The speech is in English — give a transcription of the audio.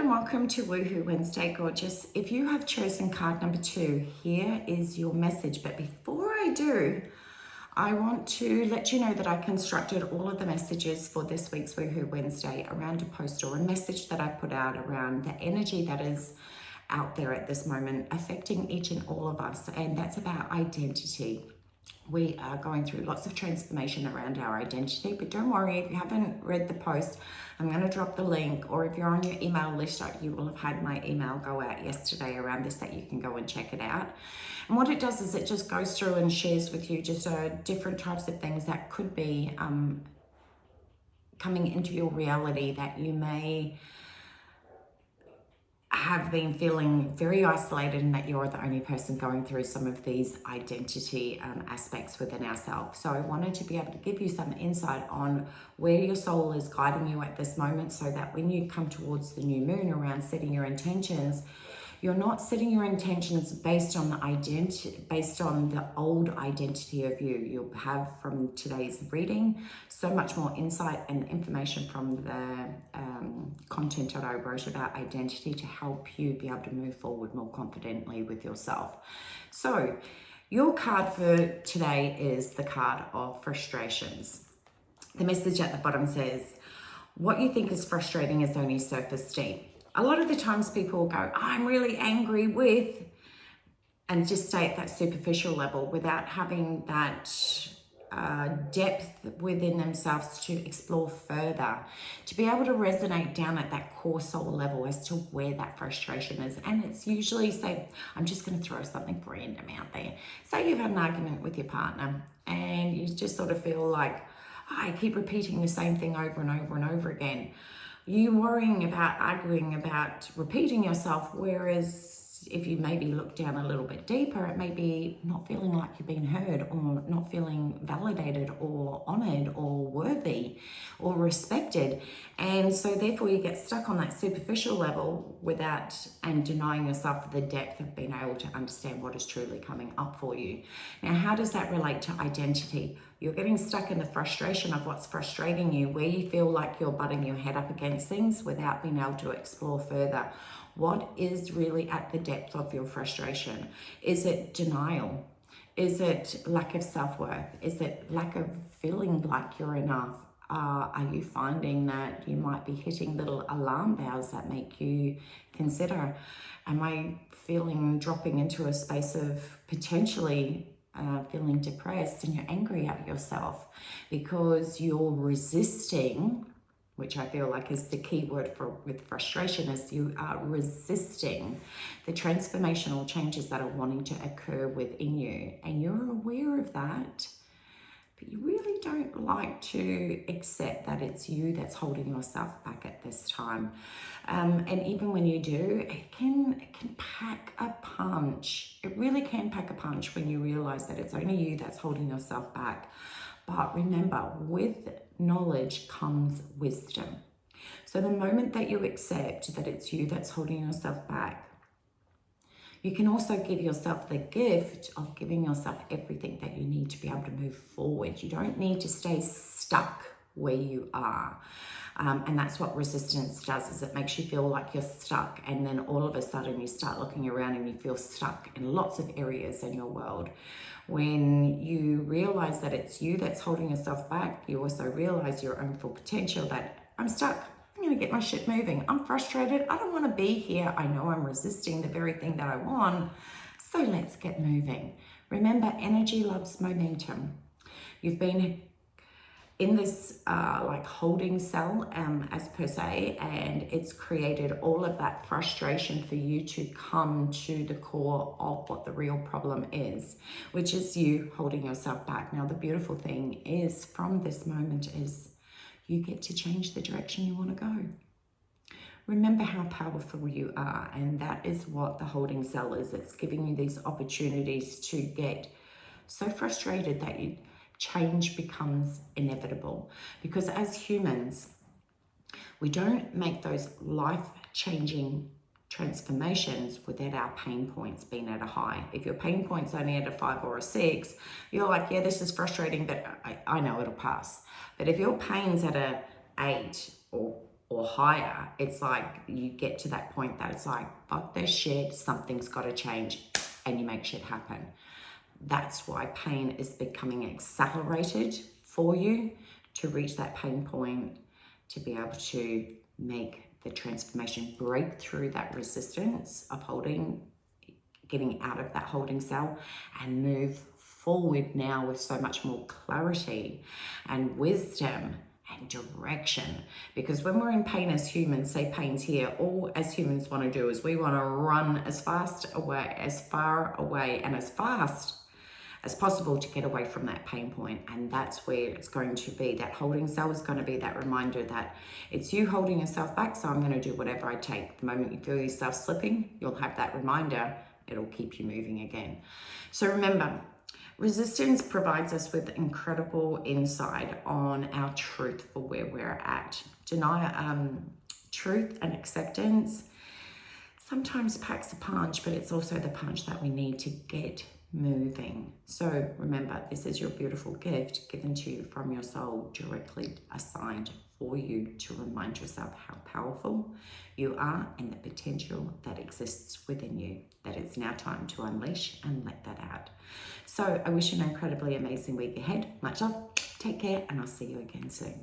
and welcome to Woohoo Wednesday, gorgeous. If you have chosen card number 2, here is your message. But before I do, I want to let you know that I constructed all of the messages for this week's Woohoo Wednesday around a post or a message that I put out around the energy that is out there at this moment affecting each and all of us, and that's about identity. We are going through lots of transformation around our identity, but don't worry, if you haven't read the post, I'm going to drop the link, or if you're on your email list, you will have had my email go out yesterday around this, that you can go and check it out. And what it does is it just goes through and shares with you just different types of things that could be coming into your reality that you may have been feeling very isolated, and that you're the only person going through some of these identity aspects within ourselves. So I wanted to be able to give you some insight on where your soul is guiding you at this moment, so that when you come towards the new moon around setting your intentions, you're not setting your intentions based on the identity, based on the old identity of you. You'll have from today's reading so much more insight and information from the content that I wrote about identity to help you be able to move forward more confidently with yourself. So your card for today is the card of frustrations. The message at the bottom says, what you think is frustrating is only surface deep. A lot of the times people go, I'm really angry with, and just stay at that superficial level without having that depth within themselves to explore further, to be able to resonate down at that core soul level as to where that frustration is. And it's usually, say, I'm just going to throw something random out there. Say you've had an argument with your partner and you just sort of feel like, I keep repeating the same thing over and over and over again. You worrying about arguing about repeating yourself, whereas if you maybe look down a little bit deeper, it may be not feeling like you've been heard, or not feeling validated or honored or worthy or respected. And so therefore you get stuck on that superficial level without, and denying yourself the depth of being able to understand what is truly coming up for you. Now, how does that relate to identity? You're getting stuck in the frustration of what's frustrating you, where you feel like you're butting your head up against things without being able to explore further. What is really at the depth of your frustration? Is it denial? Is it lack of self-worth? Is it lack of feeling like you're enough? Are you finding that you might be hitting little alarm bells that make you consider, am I dropping into a space of potentially feeling depressed, and you're angry at yourself because you're resisting, which I feel like is the key word with frustration, is you are resisting the transformational changes that are wanting to occur within you. And you're aware of that, but you really don't like to accept that it's you that's holding yourself back at this time. And even when you do, it can pack a punch. It really can pack a punch when you realize that it's only you that's holding yourself back. But remember, with knowledge comes wisdom. So the moment that you accept that it's you that's holding yourself back, you can also give yourself the gift of giving yourself everything that you need to be able to move forward. You don't need to stay stuck where you are. And that's what resistance does, is it makes you feel like you're stuck, and then all of a sudden you start looking around and you feel stuck in lots of areas in your world. When you realize that it's you that's holding yourself back, you also realize your own full potential, that I'm stuck. I'm going to get my shit moving. I'm frustrated. I don't want to be here. I know I'm resisting the very thing that I want. So let's get moving. Remember, energy loves momentum. You've been in this like holding cell as per se, and it's created all of that frustration for you to come to the core of what the real problem is, which is you holding yourself back. Now, the beautiful thing is, from this moment, is you get to change the direction you want to go. Remember how powerful you are, and that is what the holding cell is. It's giving you these opportunities to get so frustrated that change becomes inevitable. Because as humans, we don't make those life-changing transformations without our pain points being at a high. If your pain point's only at a 5 or a 6, you're like, yeah, this is frustrating, but I know it'll pass. But if your pain's at a 8 or or higher, it's like you get to that point that it's like, fuck this shit, something's got to change, and you make shit happen. That's why pain is becoming accelerated for you to reach that pain point, to be able to make the transformation, break through that resistance of holding, getting out of that holding cell, and move forward now with so much more clarity and wisdom and direction. Because when we're in pain as humans, say pain's here, all as humans want to do is we want to run as fast away, as far away and as fast as possible to get away from that pain point. And that's where it's going to be. That holding cell is going to be that reminder that it's you holding yourself back, so I'm going to do whatever I take. The moment you feel yourself slipping, you'll have that reminder. It'll keep you moving again. So remember, resistance provides us with incredible insight on our truth for where we're at. Truth and acceptance sometimes packs a punch, but it's also the punch that we need to get moving. So remember, this is your beautiful gift given to you from your soul, directly assigned for you to remind yourself how powerful you are and the potential that exists within you, that it's now time to unleash and let that out. So I wish you an incredibly amazing week ahead. Much love, take care, and I'll see you again soon.